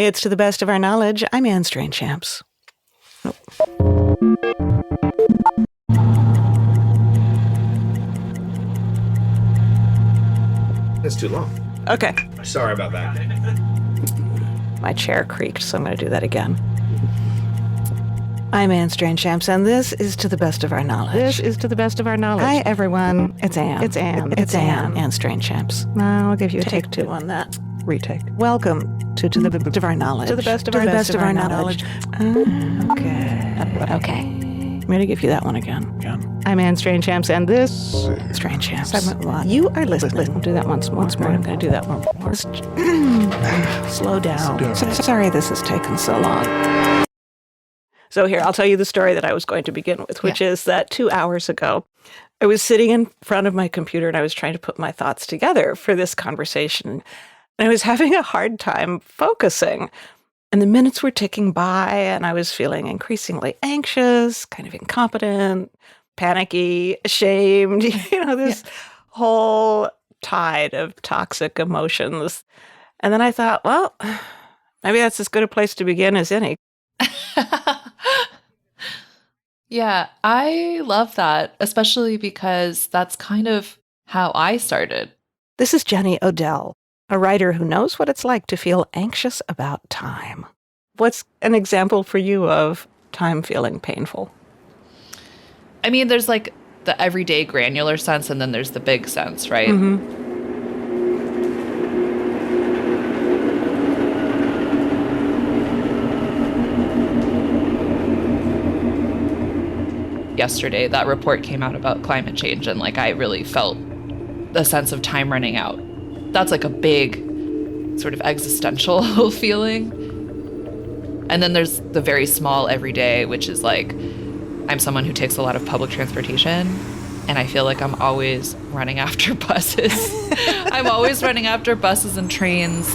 It's to the best of our knowledge. I'm Anne Strainchamps. Oh. That's too long. Okay. Sorry about that. My chair creaked, so I'm going to do that again. I'm Anne Strainchamps, and this is To the Best of Our Knowledge. This is To the Best of Our Knowledge. Hi, everyone. It's Anne. It's Anne. It's Anne. Anne Strainchamps. I'll give you a take two on that. Retake. Welcome to the Best of Our Knowledge. To the Best of Our Knowledge. Okay. I'm going to give you that one again. I'm Anne Strainchamps, and this... Strainchamps. Segment one. You are listening. I'll do that once more. I'm going to do that one more. Slow down. Sorry this has taken so long. So here, I'll tell you the story that I was going to begin with, which is that 2 hours ago, I was sitting in front of my computer and I was trying to put my thoughts together for this conversation. And I was having a hard time focusing. And the minutes were ticking by and I was feeling increasingly anxious, kind of incompetent, panicky, ashamed, this whole tide of toxic emotions. And then I thought, well, maybe that's as good a place to begin as any. Yeah, I love that, especially because that's kind of how I started. This is Jenny Odell, a writer who knows what it's like to feel anxious about time. What's an example for you of time feeling painful? I mean, there's like the everyday granular sense, and then there's the big sense, right? Mm-hmm. Yesterday, that report came out about climate change, and like I really felt a sense of time running out. That's like a big sort of existential feeling. And then there's the very small everyday, which is like I'm someone who takes a lot of public transportation, and I feel like I'm always running after buses. I'm always running after buses and trains.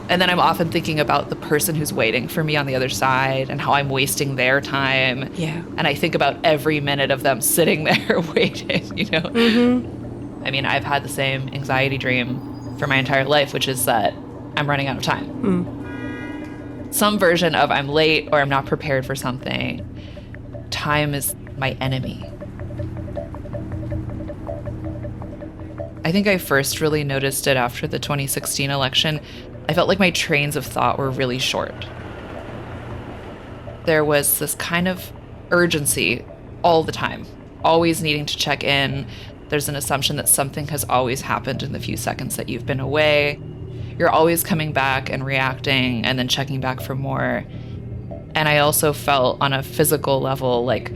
And then I'm often thinking about the person who's waiting for me on the other side and how I'm wasting their time. Yeah. And I think about every minute of them sitting there waiting, Mm-hmm. I mean, I've had the same anxiety dream for my entire life, which is that I'm running out of time. Some version of I'm late or I'm not prepared for something. Time is my enemy. I think I first really noticed it after the 2016 election. I felt like my trains of thought were really short. There was this kind of urgency all the time, always needing to check in. There's an assumption that something has always happened in the few seconds that you've been away. You're always coming back and reacting and then checking back for more. And I also felt on a physical level like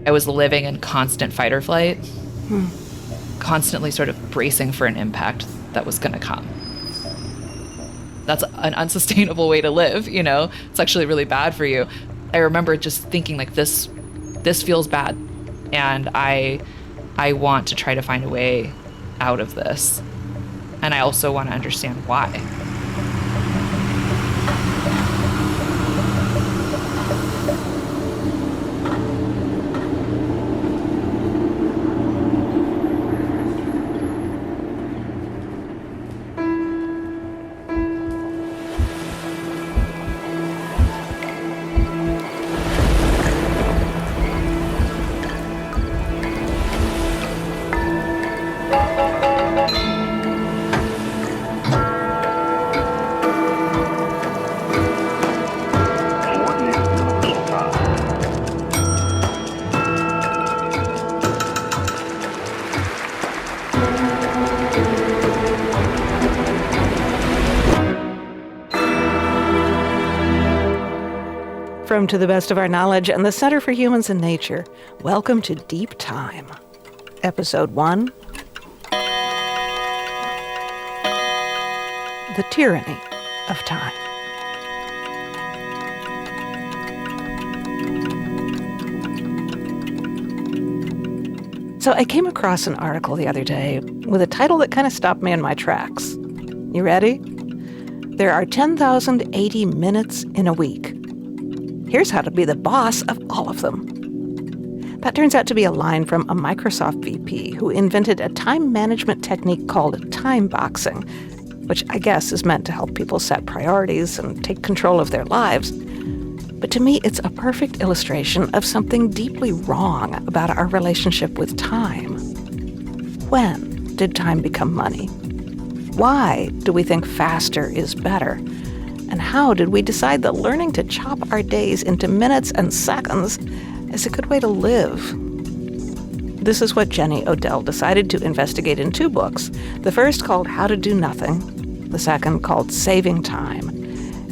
I was living in constant fight or flight, constantly sort of bracing for an impact that was going to come. That's an unsustainable way to live, It's actually really bad for you. I remember just thinking like this feels bad, and I want to try to find a way out of this. And I also want to understand why. From To the Best of Our Knowledge and the Center for Humans and Nature, welcome to Deep Time. Episode 1, The Tyranny of Time. So I came across an article the other day with a title that kind of stopped me in my tracks. You ready? There are 10,080 minutes in a week. Here's how to be the boss of all of them. That turns out to be a line from a Microsoft VP who invented a time management technique called time boxing. which I guess is meant to help people set priorities and take control of their lives. But to me, it's a perfect illustration of something deeply wrong about our relationship with time. When did time become money? Why do we think faster is better? And how did we decide that learning to chop our days into minutes and seconds is a good way to live? This is what Jenny Odell decided to investigate in 2 books. The first called How to Do Nothing, the second called Saving Time,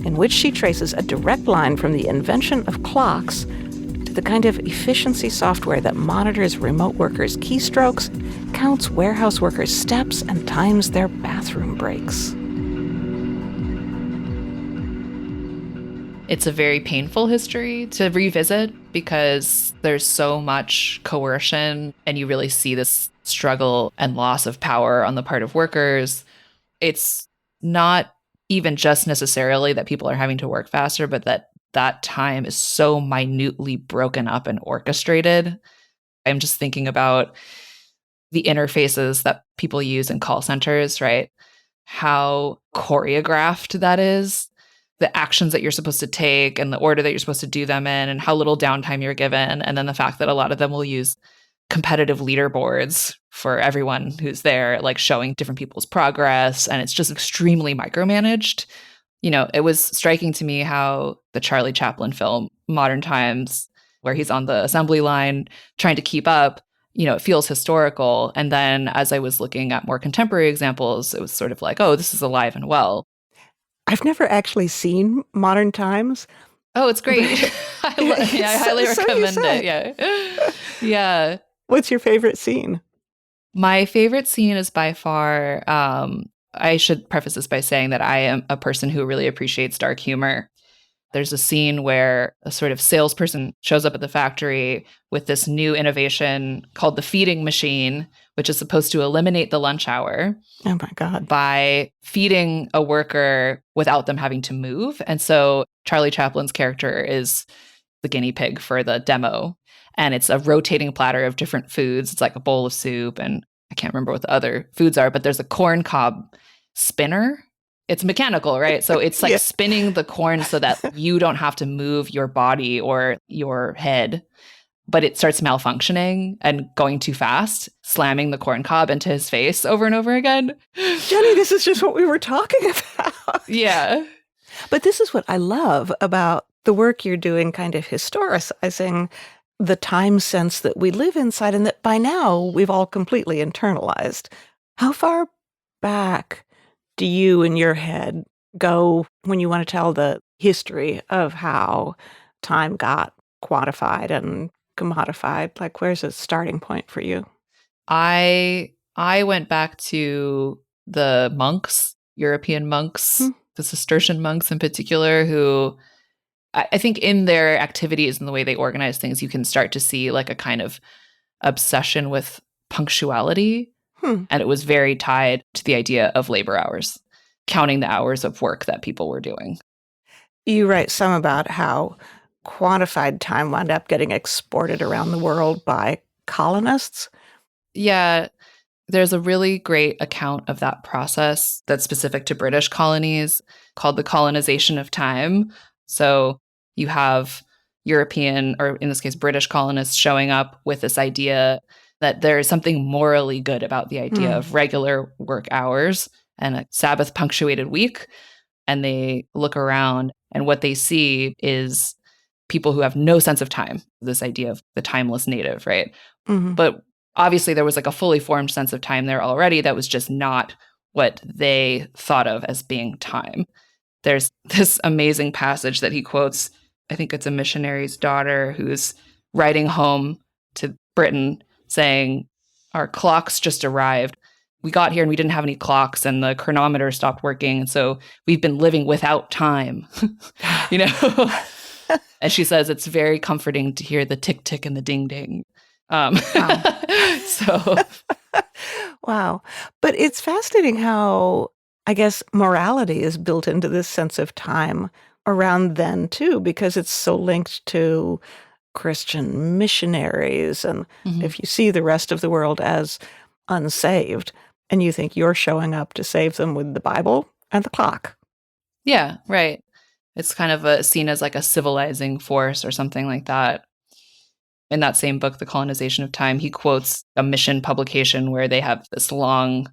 in which she traces a direct line from the invention of clocks to the kind of efficiency software that monitors remote workers' keystrokes, counts warehouse workers' steps, and times their bathroom breaks. It's a very painful history to revisit because there's so much coercion and you really see this struggle and loss of power on the part of workers. It's not even just necessarily that people are having to work faster, but that time is so minutely broken up and orchestrated. I'm just thinking about the interfaces that people use in call centers, right? How choreographed that is. The actions that you're supposed to take and the order that you're supposed to do them in and how little downtime you're given. And then the fact that a lot of them will use competitive leaderboards for everyone who's there, like showing different people's progress. And it's just extremely micromanaged. You know, it was striking to me how the Charlie Chaplin film, Modern Times, where he's on the assembly line trying to keep up, you know, it feels historical. And then as I was looking at more contemporary examples, it was sort of like, oh, this is alive and well. I've never actually seen Modern Times. Oh, it's great. I highly recommend it. Yeah. Yeah. What's your favorite scene? My favorite scene is by far, I should preface this by saying that I am a person who really appreciates dark humor. There's a scene where a sort of salesperson shows up at the factory with this new innovation called the feeding machine, which is supposed to eliminate the lunch hour. Oh my God. By feeding a worker without them having to move. And so Charlie Chaplin's character is the guinea pig for the demo. And it's a rotating platter of different foods. It's like a bowl of soup, and I can't remember what the other foods are, but there's a corn cob spinner. It's mechanical, right? So it's like spinning the corn so that you don't have to move your body or your head. But it starts malfunctioning and going too fast, slamming the corn cob into his face over and over again. Jenny, this is just what we were talking about. Yeah. But this is what I love about the work you're doing, kind of historicizing the time sense that we live inside and that by now we've all completely internalized. How far back do you in your head go when you want to tell the history of how time got quantified and commodified? Like, where's a starting point for you? I went back to the monks, European monks, the Cistercian monks in particular, who I think in their activities and the way they organize things, you can start to see like a kind of obsession with punctuality. And it was very tied to the idea of labor hours, counting the hours of work that people were doing. You write some about how quantified time wound up getting exported around the world by colonists. Yeah, there's a really great account of that process that's specific to British colonies called the colonization of time. So you have European, or in this case, British colonists showing up with this idea that there is something morally good about the idea of regular work hours and a Sabbath punctuated week. And they look around and what they see is people who have no sense of time, this idea of the timeless native, right? But obviously there was like a fully formed sense of time there already that was just not what they thought of as being time. There's this amazing passage that he quotes. I think it's a missionary's daughter who's writing home to Britain saying, our clocks just arrived. We got here and we didn't have any clocks and the chronometer stopped working. And so we've been living without time, you know? And she says, it's very comforting to hear the tick, tick and the ding, ding. Wow. So. Wow. But it's fascinating how, I guess, morality is built into this sense of time around then too, because it's so linked to Christian missionaries. And if you see the rest of the world as unsaved, and you think you're showing up to save them with the Bible and the clock. Yeah, right. It's kind of seen as like a civilizing force or something like that. In that same book, The Colonization of Time, he quotes a mission publication where they have this long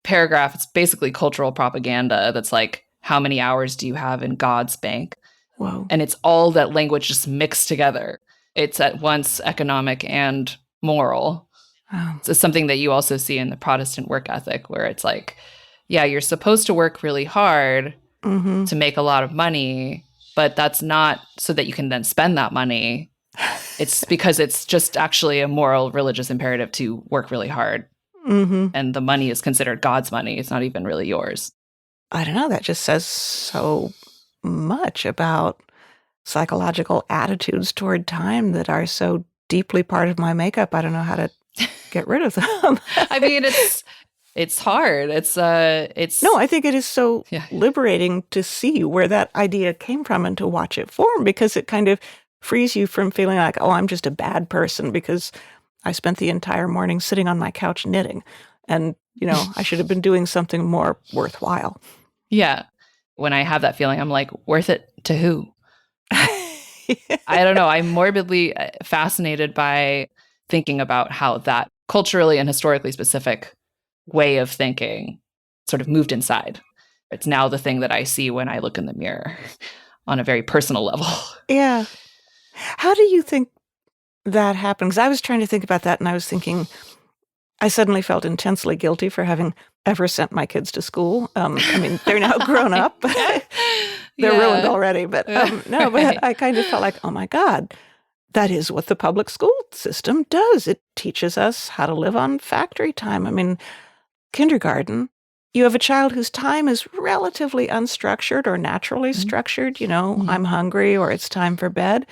paragraph. It's basically cultural propaganda that's like, how many hours do you have in God's bank? Whoa. And it's all that language just mixed together. It's at once economic and moral. Wow. It's something that you also see in the Protestant work ethic, where it's like, yeah, you're supposed to work really hard to make a lot of money, but that's not so that you can then spend that money. It's because it's just actually a moral, religious imperative to work really hard. And the money is considered God's money. It's not even really yours. I don't know. That just says so much about psychological attitudes toward time that are so deeply part of my makeup. I don't know how to get rid of them. I mean, it's hard. No, I think it is so liberating to see where that idea came from and to watch it form, because it kind of frees you from feeling like, oh, I'm just a bad person because I spent the entire morning sitting on my couch knitting, and, you know, I should have been doing something more worthwhile. Yeah. When I have that feeling, I'm like, worth it to who? I don't know. I'm morbidly fascinated by thinking about how that culturally and historically specific way of thinking sort of moved inside. It's now the thing that I see when I look in the mirror on a very personal level. Yeah. How do you think that happened? Because I was trying to think about that, and I was thinking, I suddenly felt intensely guilty for having ever sent my kids to school. I mean, they're now grown up. They're ruined already. But no, but I kind of felt like, oh my God, that is what the public school system does. It teaches us how to live on factory time. I mean, kindergarten, you have a child whose time is relatively unstructured or naturally structured. You know, I'm hungry, or it's time for bed.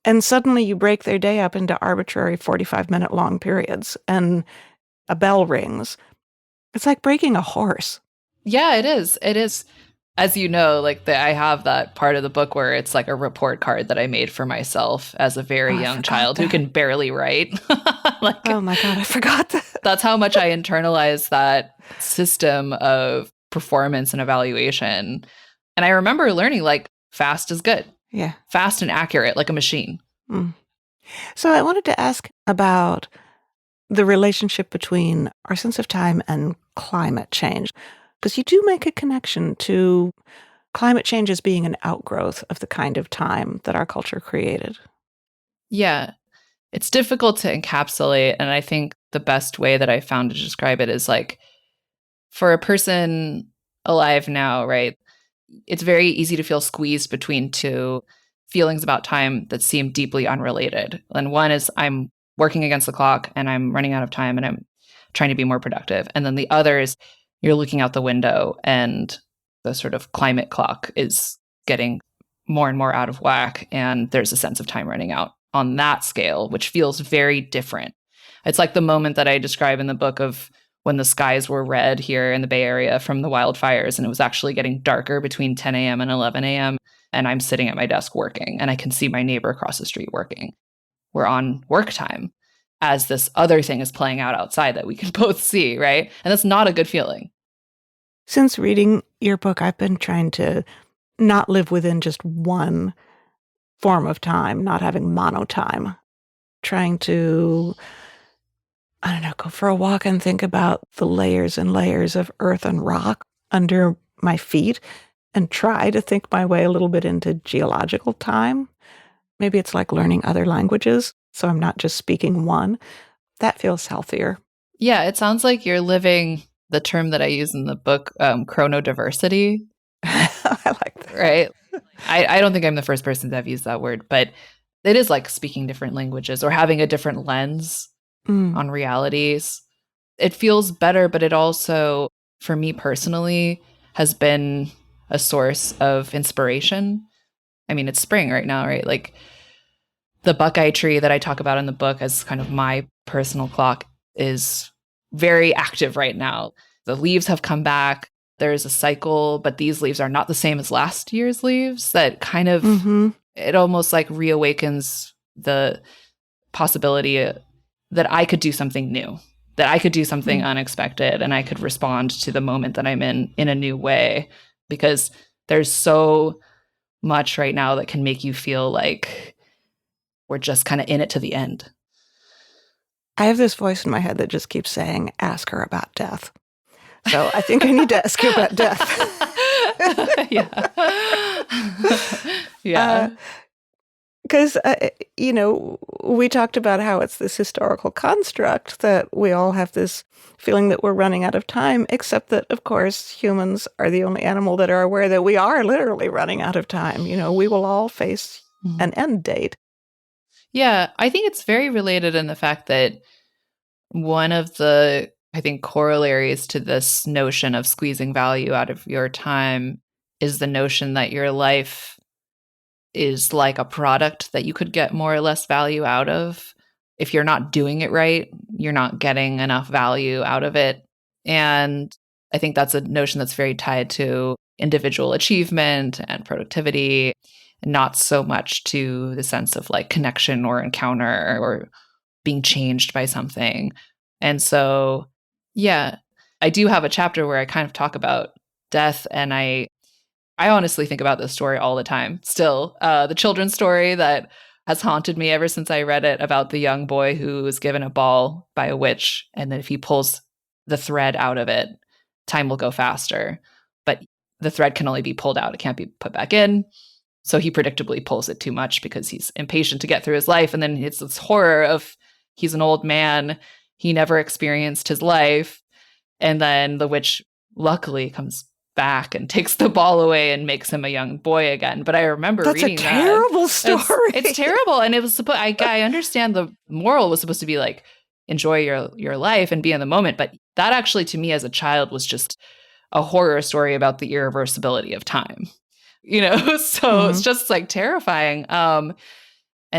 And suddenly you break their day up into arbitrary 45-minute long periods, and a bell rings. It's like breaking a horse. Yeah, it is. It is. As you know, like I have that part of the book where it's like a report card that I made for myself as a very young child who can barely write. Like, oh my God, I forgot that. That's how much I internalized that system of performance and evaluation. And I remember learning like fast is good. Yeah. Fast and accurate, like a machine. So I wanted to ask about the relationship between our sense of time and climate change, because you do make a connection to climate change as being an outgrowth of the kind of time that our culture created. Yeah. It's difficult to encapsulate. And I think the best way that I found to describe it is like, for a person alive now, right? It's very easy to feel squeezed between two feelings about time that seem deeply unrelated. And one is I'm working against the clock and I'm running out of time and I'm trying to be more productive. And then the other is you're looking out the window and the sort of climate clock is getting more and more out of whack. And there's a sense of time running out on that scale, which feels very different. It's like the moment that I describe in the book of when the skies were red here in the Bay Area from the wildfires, and it was actually getting darker between 10 a.m. and 11 a.m. And I'm sitting at my desk working, and I can see my neighbor across the street working. We're on work time as this other thing is playing out outside that we can both see, right? And that's not a good feeling. Since reading your book, I've been trying to not live within just one form of time, not having monotime, trying to, I don't know, go for a walk and think about the layers and layers of earth and rock under my feet and try to think my way a little bit into geological time. Maybe it's like learning other languages, so I'm not just speaking one. That feels healthier. Yeah, it sounds like you're living the term that I use in the book, chronodiversity. I like that. Right? I don't think I'm the first person to have used that word, but it is like speaking different languages or having a different lens on realities. It feels better, but it also, for me personally, has been a source of inspiration. I mean, it's spring right now, right? Like the Buckeye tree that I talk about in the book as kind of my personal clock is very active right now. The leaves have come back. There's a cycle, but these leaves are not the same as last year's leaves. That kind of, it almost like reawakens the possibility that I could do something new that I could do something unexpected and I could respond to the moment that I'm in a new way, because there's so much right now that can make you feel like we're just kind of in it to the end. I have this voice in my head that just keeps saying, ask her about death. So I think I need to ask you about death. Yeah. Yeah. Because, we talked about how it's this historical construct that we all have this feeling that we're running out of time, except that, of course, humans are the only animal that are aware that we are literally running out of time. We will all face an end date. Yeah, I think it's very related in the fact that one of the, I think, corollaries to this notion of squeezing value out of your time is the notion that your life is like a product that you could get more or less value out of. If you're not doing it right, you're not getting enough value out of it. And I think that's a notion that's very tied to individual achievement and productivity, not so much to the sense of like connection or encounter or being changed by something. And so, yeah, I do have a chapter where I kind of talk about death, and I honestly think about this story all the time still. The children's story that has haunted me ever since I read it, about the young boy who was given a ball by a witch, and then if he pulls the thread out of it, time will go faster. But the thread can only be pulled out. It can't be put back in. So he predictably pulls it too much because he's impatient to get through his life. And then it's this horror of he's an old man. He never experienced his life. And then the witch luckily comes back and takes the ball away and makes him a young boy again. But I remember reading that. That's a terrible story. It's terrible. And it was supposed, I understand the moral was supposed to be like, enjoy your life and be in the moment. But that actually, to me as a child, was just a horror story about the irreversibility of time. So it's just like terrifying. And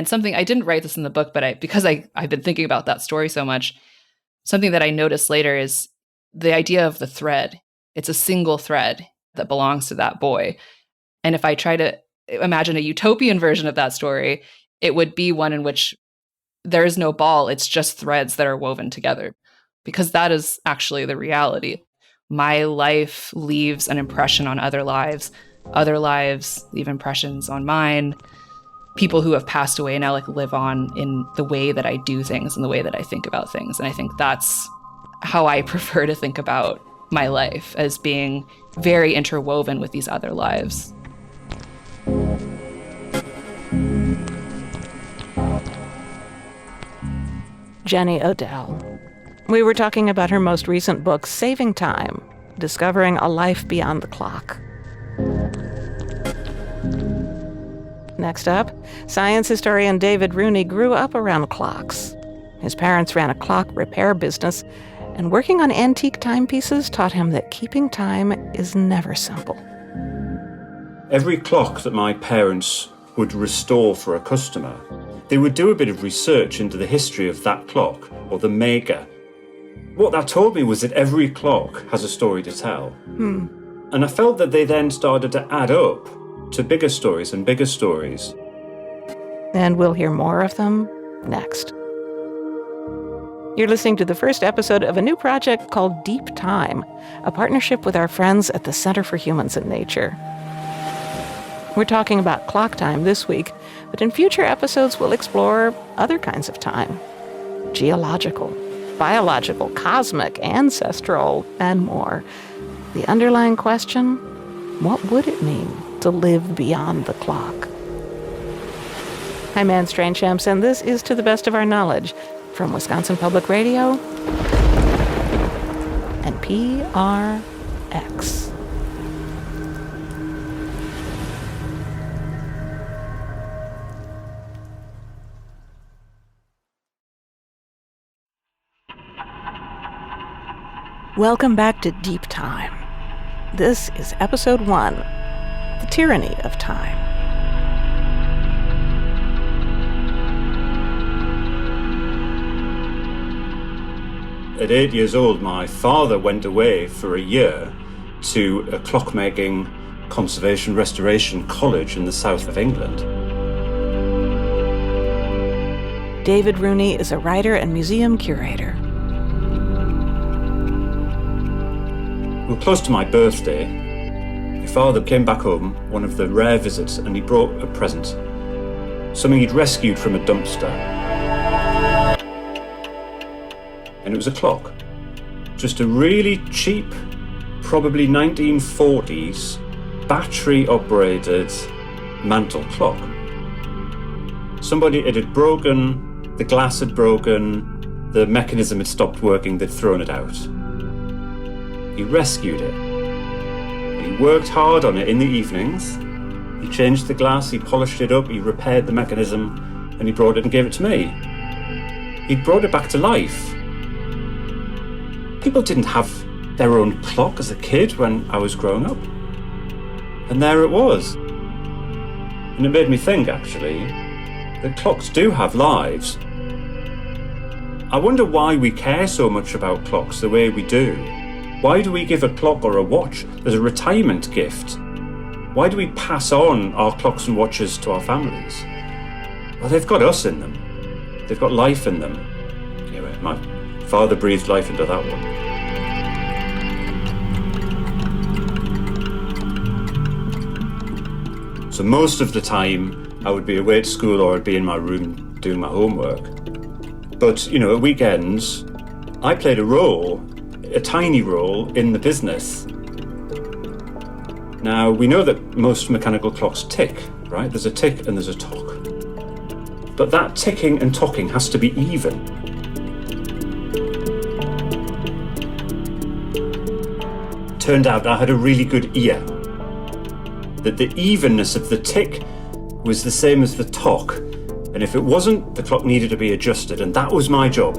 something, I didn't write this in the book, but because I've been thinking about that story so much, something that I noticed later is the idea of the thread. It's a single thread that belongs to that boy. And if I try to imagine a utopian version of that story, it would be one in which there is no ball. It's just threads that are woven together, because that is actually the reality. My life leaves an impression on other lives leave impressions on mine. People who have passed away now live on in the way that I do things and the way that I think about things. And I think that's how I prefer to think about my life, as being very interwoven with these other lives. Jenny Odell. We were talking about her most recent book, Saving Time, Discovering a Life Beyond the Clock. Next up, science historian David Rooney grew up around clocks. His parents ran a clock repair business, and working on antique timepieces taught him that keeping time is never simple. Every clock that my parents would restore for a customer, they would do a bit of research into the history of that clock, or the maker. What that told me was that every clock has a story to tell. And I felt that they then started to add up to bigger stories and bigger stories. And we'll hear more of them next. You're listening to the first episode of a new project called Deep Time, a partnership with our friends at the Center for Humans and Nature. We're talking about clock time this week, but in future episodes we'll explore other kinds of time. Geological, biological, cosmic, ancestral, and more. The underlying question, what would it mean to live beyond the clock? I'm Anne Strainchamps, and this is To the Best of Our Knowledge, from Wisconsin Public Radio and PRX. Welcome back to Deep Time. This is Episode 1, The Tyranny of Time. At 8 years old, my father went away for a year to a clockmaking, conservation, restoration college in the south of England. David Rooney is a writer and museum curator. We were close to my birthday. My father came back home, one of the rare visits, and he brought a present. Something he'd rescued from a dumpster. And it was a clock. Just a really cheap, probably 1940s, battery-operated mantle clock. It had broken, the glass had broken, the mechanism had stopped working, they'd thrown it out. He rescued it. He worked hard on it in the evenings. He changed the glass, he polished it up, he repaired the mechanism, and he brought it and gave it to me. He brought it back to life. People didn't have their own clock as a kid when I was growing up. And there it was. And it made me think, actually, that clocks do have lives. I wonder why we care so much about clocks the way we do. Why do we give a clock or a watch as a retirement gift? Why do we pass on our clocks and watches to our families? Well, they've got us in them. They've got life in them. Anyway, my father breathed life into that one. So most of the time, I would be away at school or I'd be in my room doing my homework. But, at weekends, I played a tiny role in the business. Now, we know that most mechanical clocks tick, right? There's a tick and there's a tock. But that ticking and tocking has to be even. Turned out I had a really good ear. That the evenness of the tick was the same as the tock. And if it wasn't, the clock needed to be adjusted. And that was my job.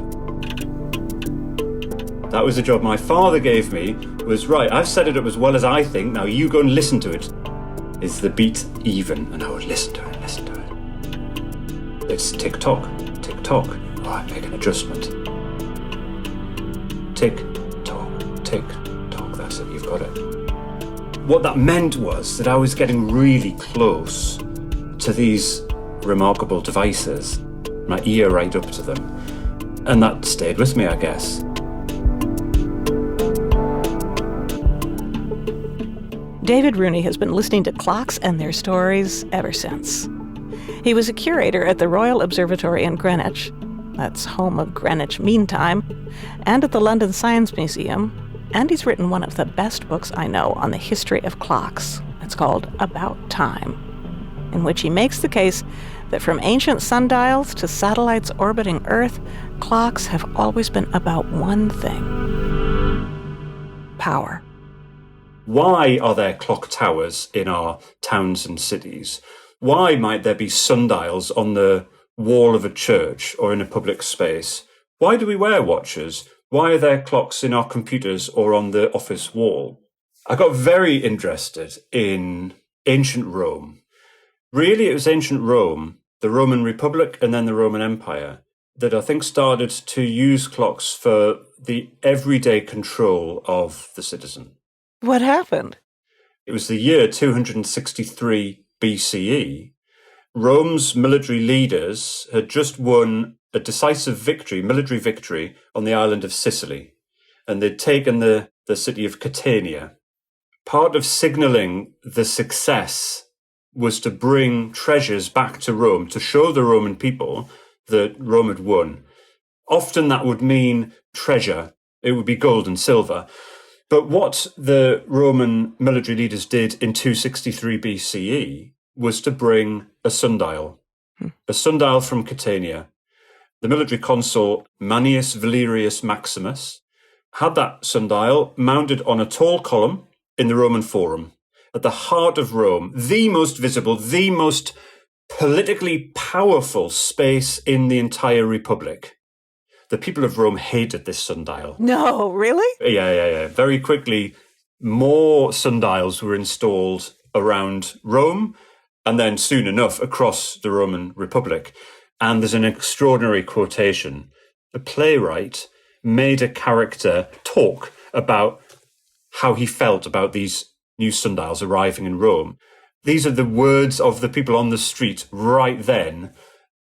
That was the job my father gave me, was, right, I've set it up as well as I think, now you go and listen to it. Is the beat even? And I would listen to it, listen to it. It's tick-tock, tick-tock. Oh, I make an adjustment. Tick-tock, tick-tock, that's it, you've got it. What that meant was that I was getting really close to these remarkable devices, my ear right up to them. And that stayed with me, I guess. David Rooney has been listening to clocks and their stories ever since. He was a curator at the Royal Observatory in Greenwich, that's home of Greenwich Mean Time, and at the London Science Museum, and he's written one of the best books I know on the history of clocks. It's called About Time, in which he makes the case that from ancient sundials to satellites orbiting Earth, clocks have always been about one thing: power. Why are there clock towers in our towns and cities? Why might there be sundials on the wall of a church or in a public space? Why do we wear watches? Why are there clocks in our computers or on the office wall? I got very interested in ancient Rome. Really, it was ancient Rome, the Roman Republic and then the Roman Empire, that I think started to use clocks for the everyday control of the citizen. What happened? It was the year 263 BCE. Rome's military leaders had just won a decisive military victory on the island of Sicily, and they'd taken the city of Catania. Part of signalling the success was to bring treasures back to Rome, to show the Roman people that Rome had won. Often that would mean treasure. It would be gold and silver. But what the Roman military leaders did in 263 BCE was to bring a sundial from Catania. The military consul Manius Valerius Maximus had that sundial mounted on a tall column in the Roman Forum, at the heart of Rome, the most visible, the most politically powerful space in the entire Republic. The people of Rome hated this sundial. No, really? Yeah. Very quickly, more sundials were installed around Rome, and then soon enough across the Roman Republic. And there's an extraordinary quotation. The playwright made a character talk about how he felt about these new sundials arriving in Rome. These are the words of the people on the street right then.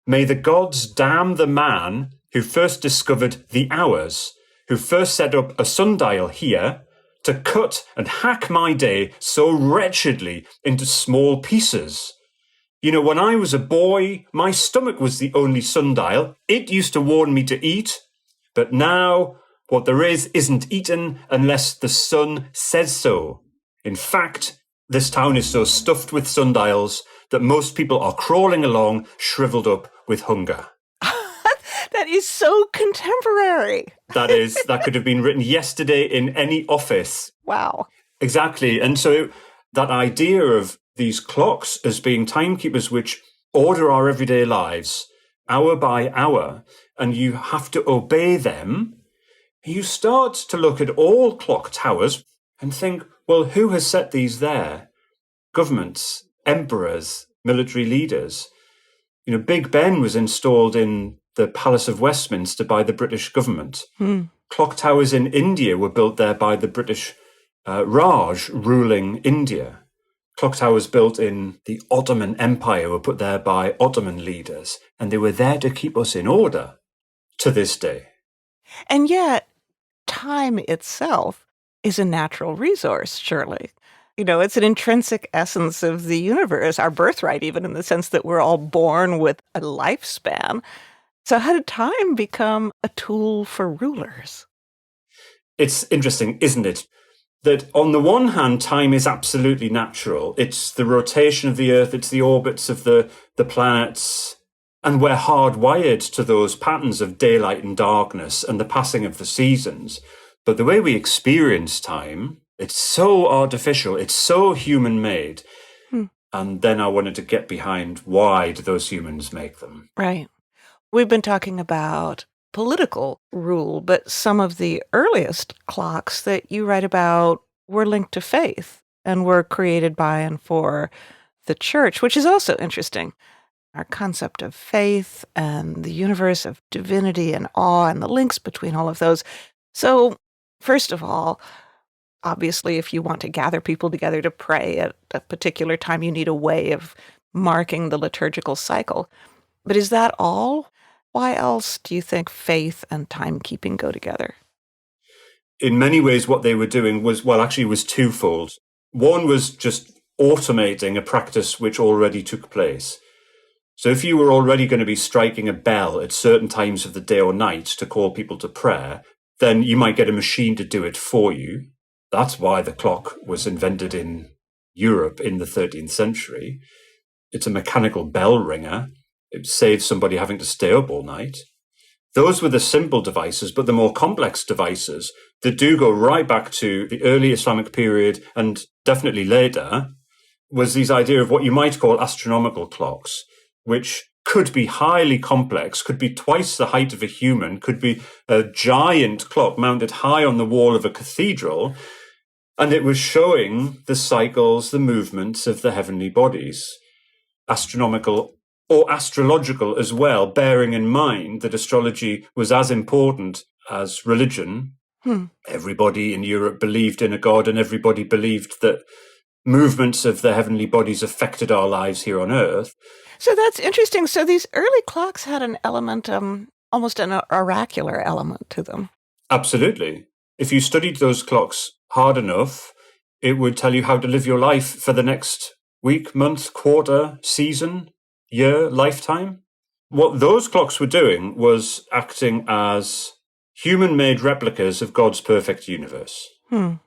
May the gods damn the man who first discovered the hours, who first set up a sundial here to cut and hack my day so wretchedly into small pieces. You know, when I was a boy, my stomach was the only sundial. It used to warn me to eat. But now, what there is isn't eaten unless the sun says so. In fact, this town is so stuffed with sundials that most people are crawling along, shriveled up with hunger. That is so contemporary. That could have been written yesterday in any office. Wow. Exactly. And so that idea of these clocks as being timekeepers which order our everyday lives hour by hour, and you have to obey them, you start to look at all clock towers and think, well, who has set these there? Governments, emperors, military leaders. You know, Big Ben was installed in the Palace of Westminster by the British government. Clock towers in India were built there by the British Raj ruling India. Clock towers built in the Ottoman Empire were put there by Ottoman leaders, and they were there to keep us in order to this day. And yet, time itself is a natural resource, surely. You know, it's an intrinsic essence of the universe, our birthright, even in the sense that we're all born with a lifespan. So how did time become a tool for rulers? It's interesting, isn't it? That on the one hand, time is absolutely natural. It's the rotation of the Earth, it's the orbits of the planets, and we're hardwired to those patterns of daylight and darkness and the passing of the seasons. But the way we experience time, it's so artificial, it's so human-made. And then I wanted to get behind why do those humans make them. Right. We've been talking about political rule, but some of the earliest clocks that you write about were linked to faith and were created by and for the church, which is also interesting. Our concept of faith and the universe of divinity and awe and the links between all of those. So, first of all, obviously, if you want to gather people together to pray at a particular time, you need a way of marking the liturgical cycle. But is that all? Why else do you think faith and timekeeping go together? In many ways, what they were doing was twofold. One was just automating a practice which already took place. So if you were already going to be striking a bell at certain times of the day or night to call people to prayer, then you might get a machine to do it for you. That's why the clock was invented in Europe in the 13th century. It's a mechanical bell ringer. It saves somebody having to stay up all night. Those were the simple devices, but the more complex devices that do go right back to the early Islamic period and definitely later was this idea of what you might call astronomical clocks, which could be highly complex, could be twice the height of a human, could be a giant clock mounted high on the wall of a cathedral, and it was showing the cycles, the movements of the heavenly bodies. Astronomical or astrological as well, bearing in mind that astrology was as important as religion. Everybody in Europe believed in a god, and everybody believed that movements of the heavenly bodies affected our lives here on Earth. So that's interesting. So these early clocks had an element, almost an oracular element to them. Absolutely. If you studied those clocks hard enough, it would tell you how to live your life for the next week, month, quarter, season, year, lifetime. What those clocks were doing was acting as human-made replicas of God's perfect universe,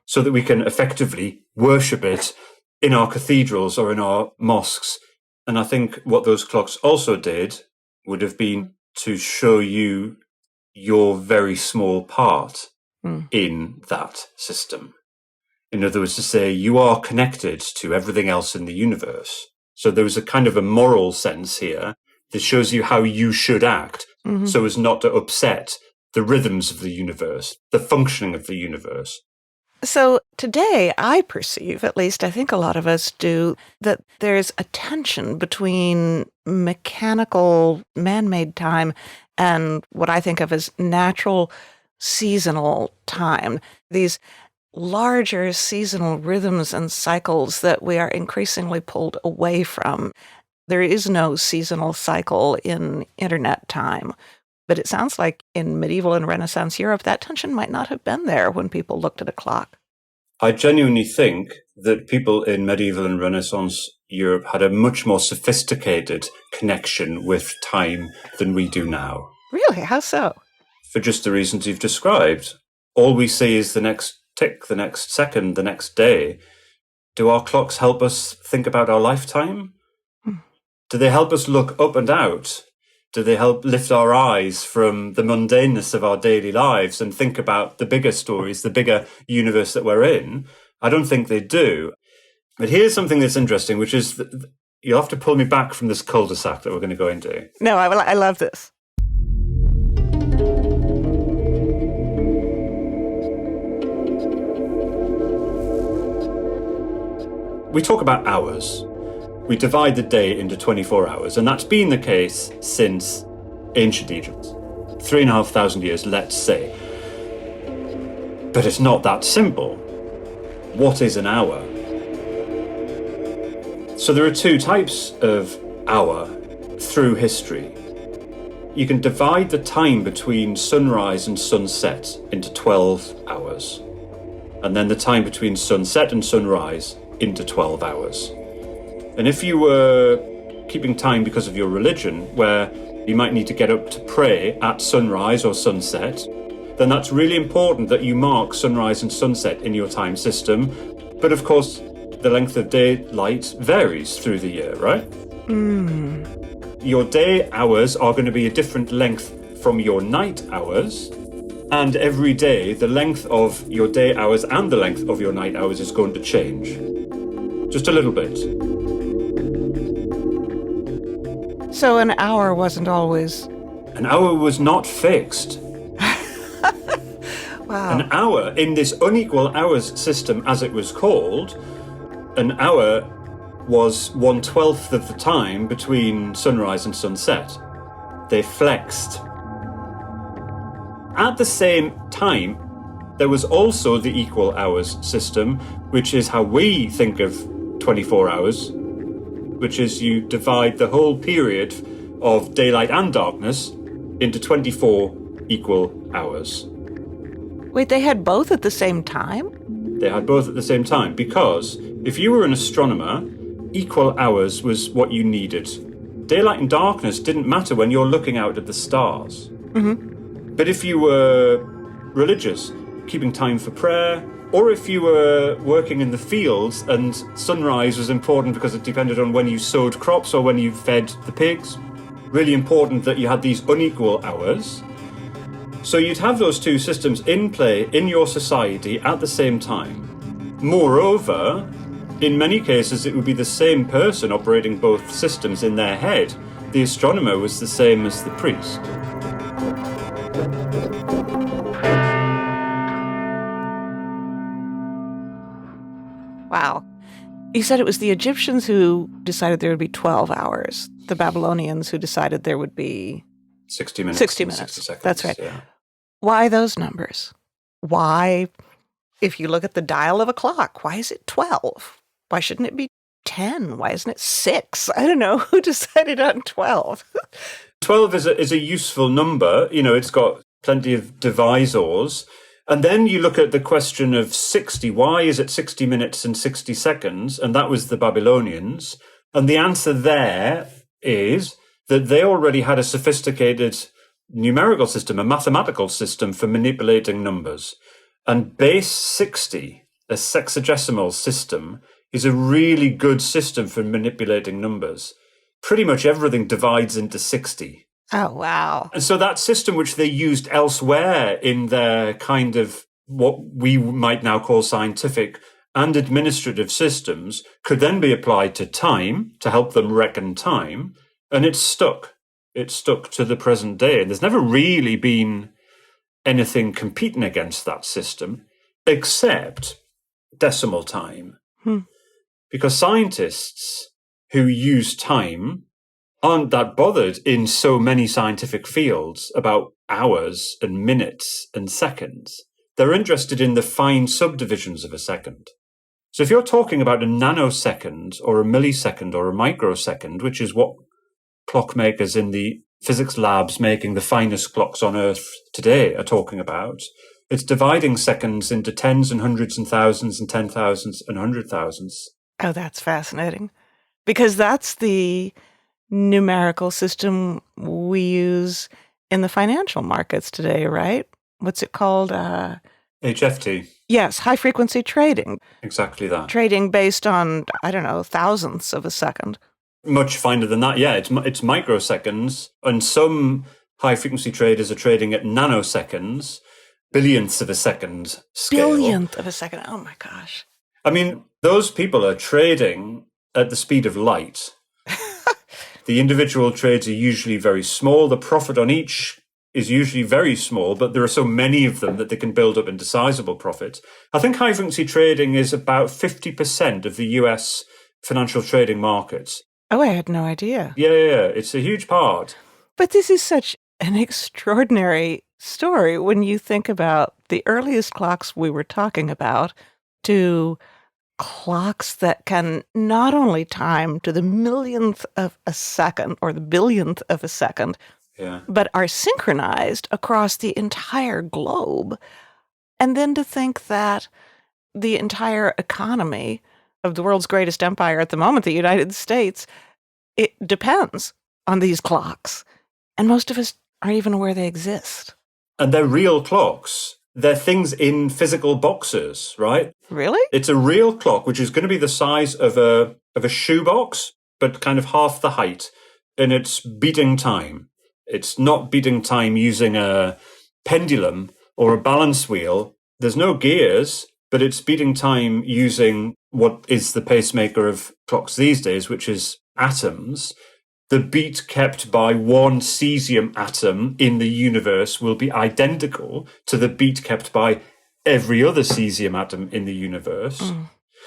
so that we can effectively worship it in our cathedrals or in our mosques. And I think what those clocks also did would have been to show you your very small part in that system. In other words, to say you are connected to everything else in the universe. So there was a kind of a moral sense here that shows you how you should act so as not to upset the rhythms of the universe, the functioning of the universe. So today, I perceive, at least I think a lot of us do, that there's a tension between mechanical, man-made time and what I think of as natural, seasonal time. These larger seasonal rhythms and cycles that we are increasingly pulled away from. There is no seasonal cycle in internet time. But it sounds like in medieval and Renaissance Europe, that tension might not have been there when people looked at a clock. I genuinely think that people in medieval and Renaissance Europe had a much more sophisticated connection with time than we do now. Really? How so? For just the reasons you've described. All we see is the next tick, the next second, the next day. Do our clocks help us think about our lifetime? Do they help us look up and out? Do they help lift our eyes from the mundaneness of our daily lives and think about the bigger stories, the bigger universe that we're in? I don't think they do. But here's something that's interesting, which is you'll have to pull me back from this cul-de-sac that we're going to go into. No, I love this. We talk about hours. We divide the day into 24 hours, and that's been the case since ancient Egypt. 3,500 years, let's say. But it's not that simple. What is an hour? So there are two types of hour through history. You can divide the time between sunrise and sunset into 12 hours, and then the time between sunset and sunrise into 12 hours. And if you were keeping time because of your religion, where you might need to get up to pray at sunrise or sunset, then that's really important that you mark sunrise and sunset in your time system. But of course, the length of daylight varies through the year, right? Your day hours are going to be a different length from your night hours. And every day, the length of your day hours and the length of your night hours is going to change. Just a little bit. So an hour wasn't always... An hour was not fixed. Wow. An hour, in this unequal hours system as it was called, an hour was 1/12 of the time between sunrise and sunset. They flexed. At the same time, there was also the equal hours system, which is how we think of 24 hours, which is you divide the whole period of daylight and darkness into 24 equal hours. Wait, they had both at the same time? They had both at the same time, because if you were an astronomer, equal hours was what you needed. Daylight and darkness didn't matter when you're looking out at the stars. But if you were religious, keeping time for prayer, or if you were working in the fields and sunrise was important because it depended on when you sowed crops or when you fed the pigs, really important that you had these unequal hours. So you'd have those two systems in play in your society at the same time. Moreover, in many cases it would be the same person operating both systems in their head. The astronomer was the same as the priest. Wow. You said it was the Egyptians who decided there would be 12 hours. The Babylonians who decided there would be... 60 minutes. 60 and minutes. 60 seconds. That's right. Yeah. Why those numbers? Why, if you look at the dial of a clock, why is it 12? Why shouldn't it be 10? Why isn't it 6? I don't know. Who decided on 12? 12 is a useful number. You know, it's got plenty of divisors. And then you look at the question of 60. Why is it 60 minutes and 60 seconds? And that was the Babylonians. And the answer there is that they already had a sophisticated numerical system, a mathematical system for manipulating numbers. And base 60, a sexagesimal system, is a really good system for manipulating numbers. Pretty much everything divides into 60. Oh, wow. And so that system, which they used elsewhere in their kind of what we might now call scientific and administrative systems, could then be applied to time to help them reckon time. And it's stuck. It's stuck to the present day. And there's never really been anything competing against that system, except decimal time. Because scientists who use time aren't that bothered in so many scientific fields about hours and minutes and seconds. They're interested in the fine subdivisions of a second. So if you're talking about a nanosecond or a millisecond or a microsecond, which is what clockmakers in the physics labs making the finest clocks on Earth today are talking about, It's dividing seconds into tens and hundreds and thousands and 10,000s and 100,000s. Oh, that's fascinating. Because that's the numerical system we use in the financial markets today, right? What's it called? HFT. Yes, high-frequency trading. Exactly that. Trading based on, I don't know, thousandths of a second. Much finer than that. Yeah, it's microseconds. And some high-frequency traders are trading at nanoseconds, billionths of a second scale. Billionth of a second. Oh, my gosh. I mean, those people are trading at the speed of light. The individual trades are usually very small. The profit on each is usually very small, but there are so many of them that they can build up into sizable profits. I think high-frequency trading is about 50% of the US financial trading markets. Oh, I had no idea. Yeah, it's a huge part. But this is such an extraordinary story when you think about the earliest clocks we were talking about to clocks that can not only time to the millionth of a second or the billionth of a second, but are synchronized across the entire globe. And then to think that the entire economy of the world's greatest empire at the moment, the United States, it depends on these clocks. And most of us aren't even aware they exist. And they're real clocks. They're things in physical boxes, right? Really? It's a real clock, which is going to be the size of a shoebox, but kind of half the height. And it's beating time. It's not beating time using a pendulum or a balance wheel. There's no gears, but it's beating time using what is the pacemaker of clocks these days, which is atoms. The beat kept by one cesium atom in the universe will be identical to the beat kept by every other cesium atom in the universe.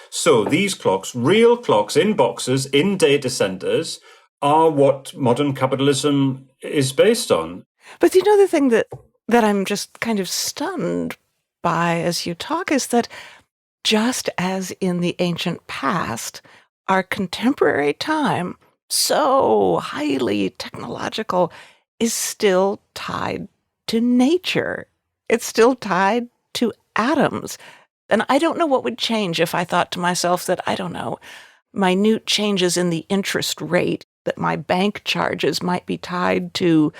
So these clocks, real clocks in boxes, in data centers, are what modern capitalism is based on. But you know, the thing that I'm just kind of stunned by as you talk is that just as in the ancient past, our contemporary time, so highly technological, is still tied to nature. It's still tied to atoms. And I don't know what would change if I thought to myself that, I don't know, minute changes in the interest rate, that my bank charges might be tied to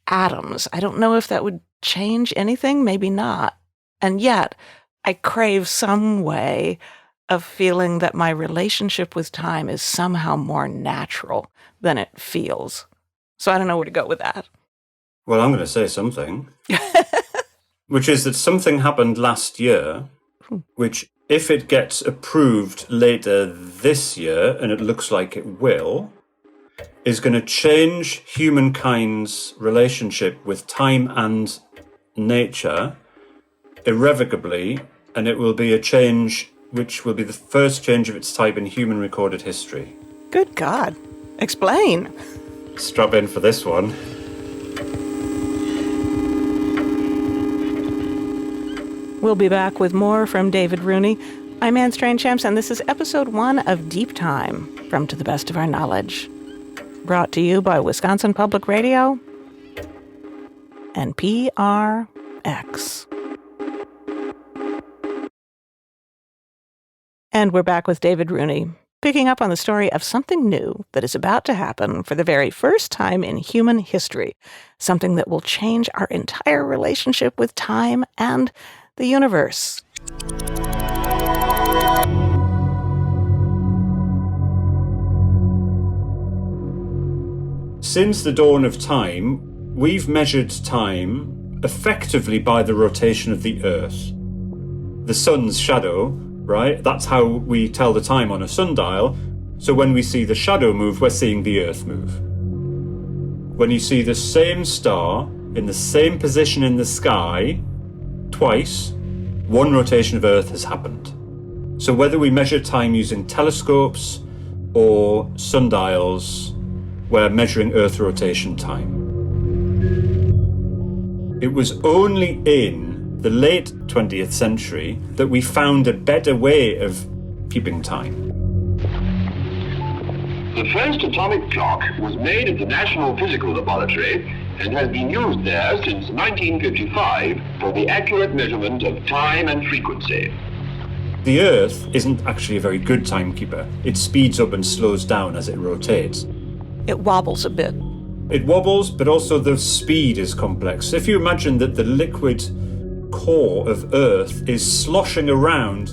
atoms. I don't know if that would change anything, maybe not. And yet, I crave some way of feeling that my relationship with time is somehow more natural than it feels. So I don't know where to go with that. Well, I'm going to say something, which is that something happened last year, which, if it gets approved later this year, and it looks like it will, is going to change humankind's relationship with time and nature irrevocably, and it will be a change which will be the first change of its type in human recorded history. Good God. Explain. Strap in for this one. We'll be back with more from David Rooney. I'm Anne Strange-Champs, and this is episode 1 of Deep Time from To the Best of Our Knowledge. Brought to you by Wisconsin Public Radio and PRX. And we're back with David Rooney, picking up on the story of something new that is about to happen for the very first time in human history, something that will change our entire relationship with time and the universe. Since the dawn of time, we've measured time effectively by the rotation of the Earth. The sun's shadow, right? That's how we tell the time on a sundial. So when we see the shadow move, we're seeing the Earth move. When you see the same star in the same position in the sky twice, one rotation of Earth has happened. So whether we measure time using telescopes or sundials, we're measuring Earth rotation time. It was only in the late 20th century that we found a better way of keeping time. The first atomic clock was made at the National Physical Laboratory and has been used there since 1955 for the accurate measurement of time and frequency. The Earth isn't actually a very good timekeeper. It speeds up and slows down as it rotates. It wobbles a bit. It wobbles, but also the speed is complex. If you imagine that the liquid core of Earth is sloshing around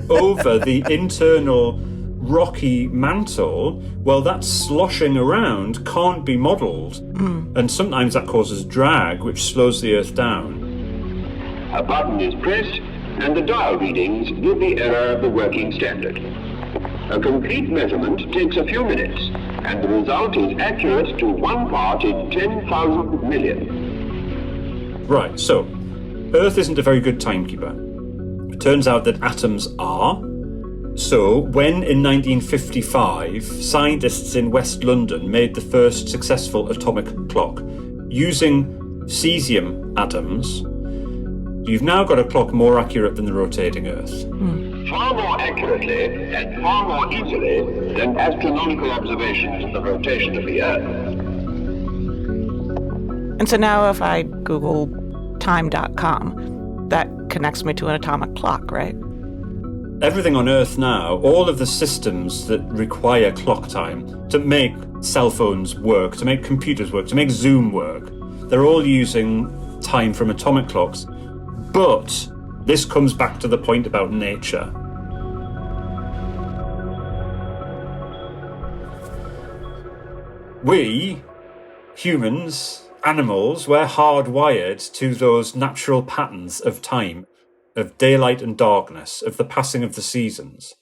over the internal rocky mantle, well, that sloshing around can't be modelled. And sometimes that causes drag, which slows the Earth down. A button is pressed, and the dial readings give the error of the working standard. A complete measurement takes a few minutes, and the result is accurate to 1 part in 10,000 million. Right, so Earth isn't a very good timekeeper. It turns out that atoms are. So, when in 1955, scientists in West London made the first successful atomic clock using cesium atoms, you've now got a clock more accurate than the rotating Earth. Far more accurately and far more easily than astronomical observations of the rotation of the Earth. And so now if I Google time.com, that connects me to an atomic clock, right? Everything on Earth now, all of the systems that require clock time to make cell phones work, to make computers work, to make Zoom work, they're all using time from atomic clocks. But this comes back to the point about nature. We, humans, animals, we're hardwired to those natural patterns of time, of daylight and darkness, of the passing of the seasons.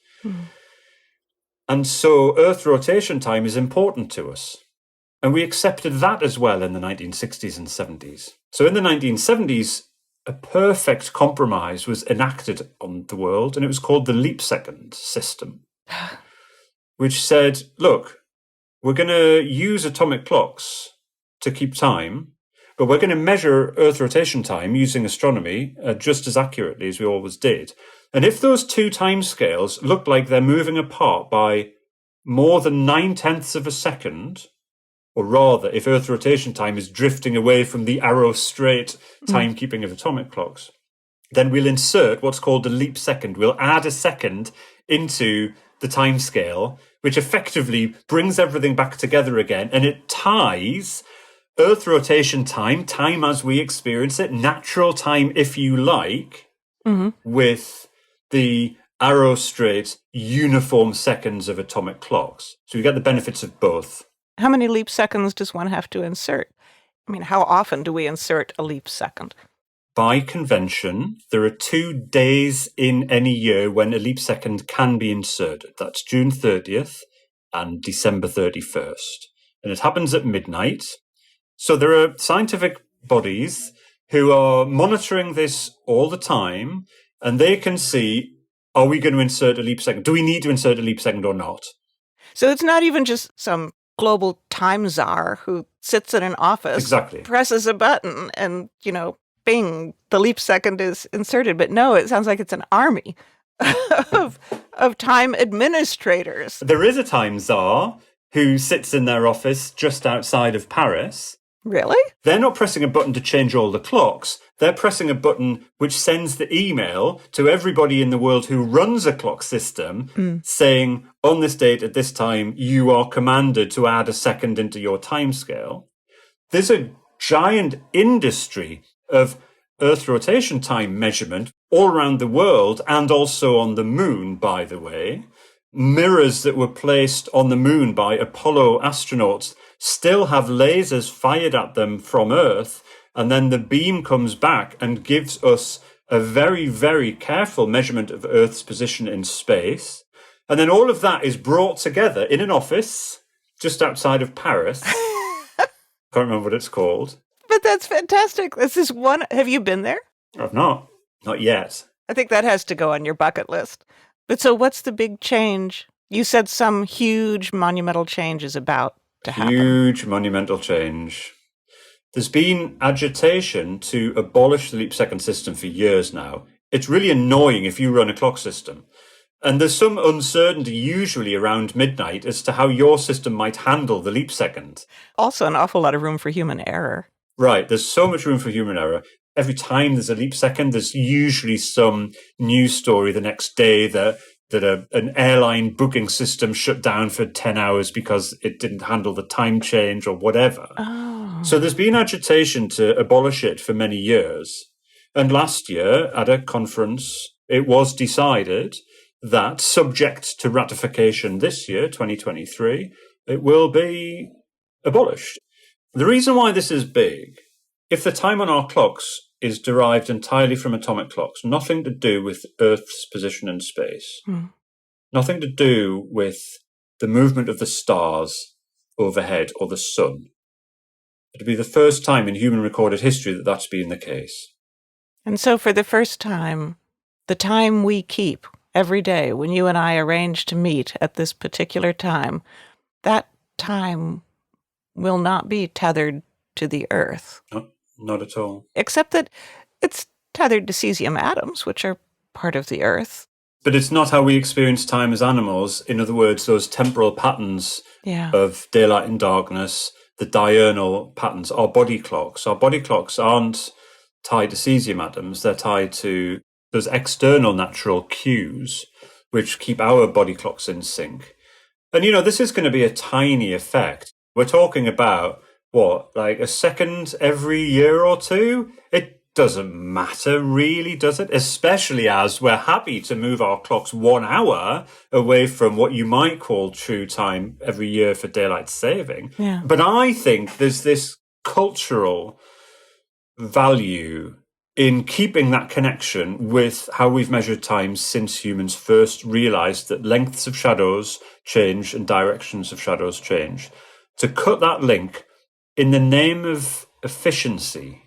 And so Earth rotation time is important to us. And we accepted that as well in the 1960s and 70s. So in the 1970s, a perfect compromise was enacted on the world, and it was called the leap second system, which said, look, we're going to use atomic clocks to keep time, but we're going to measure Earth rotation time using astronomy just as accurately as we always did. And if those two timescales look like they're moving apart by more than 9/10 of a second, or rather, if Earth rotation time is drifting away from the arrow-straight timekeeping of atomic clocks, then we'll insert what's called a leap second. We'll add a second into the timescale, which effectively brings everything back together again, and it ties Earth rotation time, time as we experience it, natural time, if you like, with the arrow-straight, uniform seconds of atomic clocks. So you get the benefits of both. How many leap seconds does one have to insert? I mean, how often do we insert a leap second? By convention, there are 2 days in any year when a leap second can be inserted. That's June 30th and December 31st. And it happens at midnight. So there are scientific bodies who are monitoring this all the time, and they can see, are we going to insert a leap second? Do we need to insert a leap second or not? So it's not even just some global time czar who sits in an office, Exactly. presses a button, and, bing, the leap second is inserted. But no, it sounds like it's an army of time administrators. There is a time czar who sits in their office just outside of Paris. Really? They're not pressing a button to change all the clocks. They're pressing a button which sends the email to everybody in the world who runs a clock system saying, on this date at this time, you are commanded to add a second into your timescale. There's a giant industry of Earth rotation time measurement all around the world, and also on the moon, by the way. Mirrors that were placed on the moon by Apollo astronauts still have lasers fired at them from Earth, and then the beam comes back and gives us a very, very careful measurement of Earth's position in space. And then all of that is brought together in an office just outside of Paris. Can't remember what it's called. But that's fantastic. This is one. Have you been there? I've not yet. I think that has to go on your bucket list. But so what's the big change? You said some huge monumental change is about to happen. Huge monumental change. There's been agitation to abolish the leap second system for years now. It's really annoying if you run a clock system And there's some uncertainty usually around midnight as to how your system might handle the leap second. Also an awful lot of room for human error. Right, there's so much room for human error. Every time there's a leap second, there's usually some news story the next day that an airline booking system shut down for 10 hours because it didn't handle the time change or whatever. Oh. So there's been agitation to abolish it for many years. And last year, at a conference, it was decided that, subject to ratification this year, 2023, it will be abolished. The reason why this is big, if the time on our clocks is derived entirely from atomic clocks, nothing to do with Earth's position in space, nothing to do with the movement of the stars overhead or the sun. It'll be the first time in human recorded history that that's been the case. And so for the first time, the time we keep every day when you and I arrange to meet at this particular time, that time will not be tethered to the Earth. No, not at all. Except that it's tethered to cesium atoms, which are part of the Earth. But it's not how we experience time as animals. In other words, those temporal patterns of daylight and darkness, the diurnal patterns, our body clocks. Our body clocks aren't tied to cesium atoms. They're tied to those external natural cues which keep our body clocks in sync. And, this is going to be a tiny effect. We're talking about, like a second every year or two? It doesn't matter really, does it? Especially as we're happy to move our clocks 1 hour away from what you might call true time every year for daylight saving. Yeah. But I think there's this cultural value in keeping that connection with how we've measured time since humans first realized that lengths of shadows change and directions of shadows change. To cut that link in the name of efficiency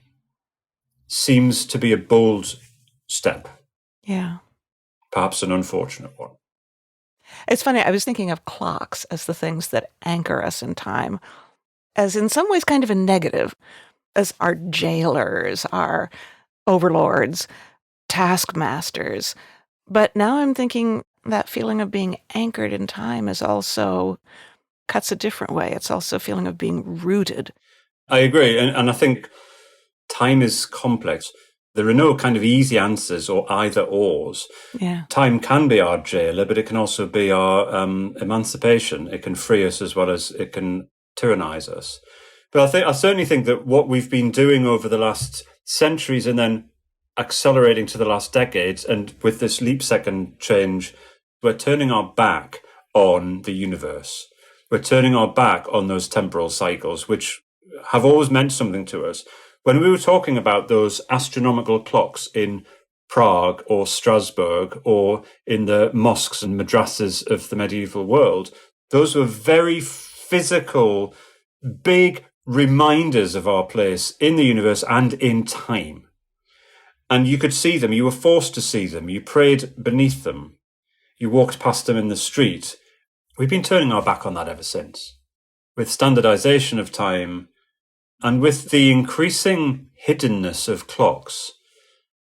seems to be a bold step. Yeah. Perhaps an unfortunate one. It's funny, I was thinking of clocks as the things that anchor us in time, as in some ways kind of a negative, as our jailers, our overlords, taskmasters. But now I'm thinking that feeling of being anchored in time is also cuts a different way. It's also a feeling of being rooted. I agree. And I think time is complex. There are no kind of easy answers or either ors. Yeah. Time can be our jailer, but it can also be our emancipation. It can free us as well as it can tyrannize us. But I certainly think that what we've been doing over the last centuries and then accelerating to the last decades, and with this leap second change, we're turning our back on the universe. We're turning our back on those temporal cycles, which have always meant something to us. When we were talking about those astronomical clocks in Prague or Strasbourg or in the mosques and madrasas of the medieval world, those were very physical, big reminders of our place in the universe and in time. And you could see them. You were forced to see them. You prayed beneath them. You walked past them in the street. We've been turning our back on that ever since. With standardization of time and with the increasing hiddenness of clocks,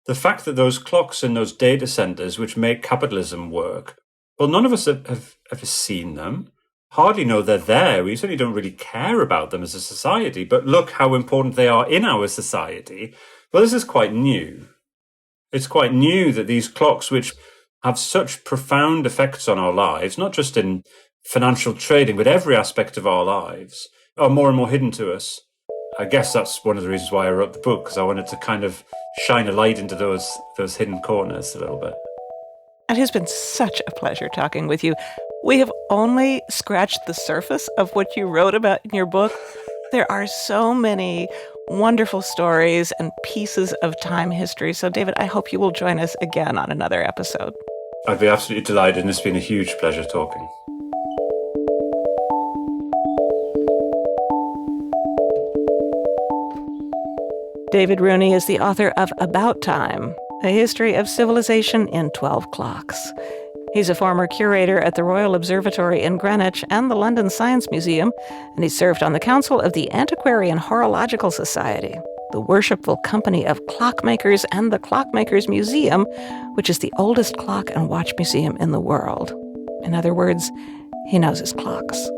the fact that those clocks in those data centers which make capitalism work, well, none of us have ever seen them, hardly know they're there. We certainly don't really care about them as a society, but look how important they are in our society. Well, this is quite new. It's quite new that these clocks, which have such profound effects on our lives, not just in financial trading, but every aspect of our lives, are more and more hidden to us. I guess that's one of the reasons why I wrote the book, because I wanted to kind of shine a light into those hidden corners a little bit. It has been such a pleasure talking with you. We have only scratched the surface of what you wrote about in your book. There are so many wonderful stories and pieces of time history. So, David, I hope you will join us again on another episode. I'd be absolutely delighted, and it's been a huge pleasure talking. David Rooney is the author of About Time, A History of Civilization in 12 Clocks. He's a former curator at the Royal Observatory in Greenwich and the London Science Museum, and he served on the Council of the Antiquary and Horological Society. the worshipful company of clockmakers and the Clockmakers Museum, which is the oldest clock and watch museum in the world. In other words, he knows his clocks.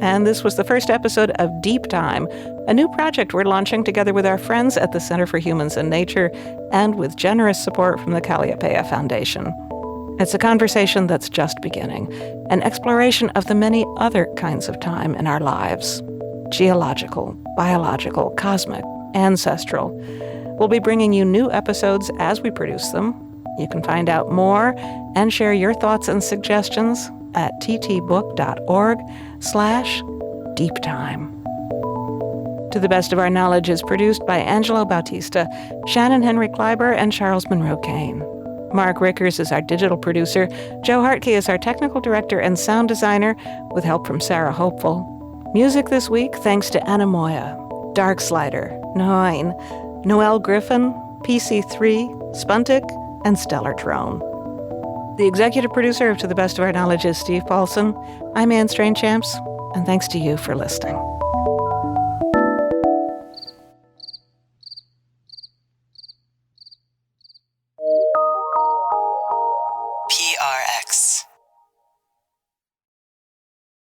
And this was the first episode of Deep Time, a new project we're launching together with our friends at the Center for Humans and Nature and with generous support from the Calliopeia Foundation. It's a conversation that's just beginning, an exploration of the many other kinds of time in our lives. Geological, biological, cosmic, ancestral. We'll be bringing you new episodes as we produce them. You can find out more and share your thoughts and suggestions at ttbook.org/deeptime. To the Best of Our Knowledge is produced by Angelo Bautista, Shannon Henry Kleiber, and Charles Monroe Kane. Mark Rickers is our digital producer. Joe Hartke is our technical director and sound designer, with help from Sarah Hopeful. Music this week thanks to Anna Moya, Darkslider, Nine, Noel Griffin, PC3, Spuntic, and Stellar Drone. The executive producer of To the Best of Our Knowledge is Steve Paulson. I'm Anne Strange Champs, and thanks to you for listening.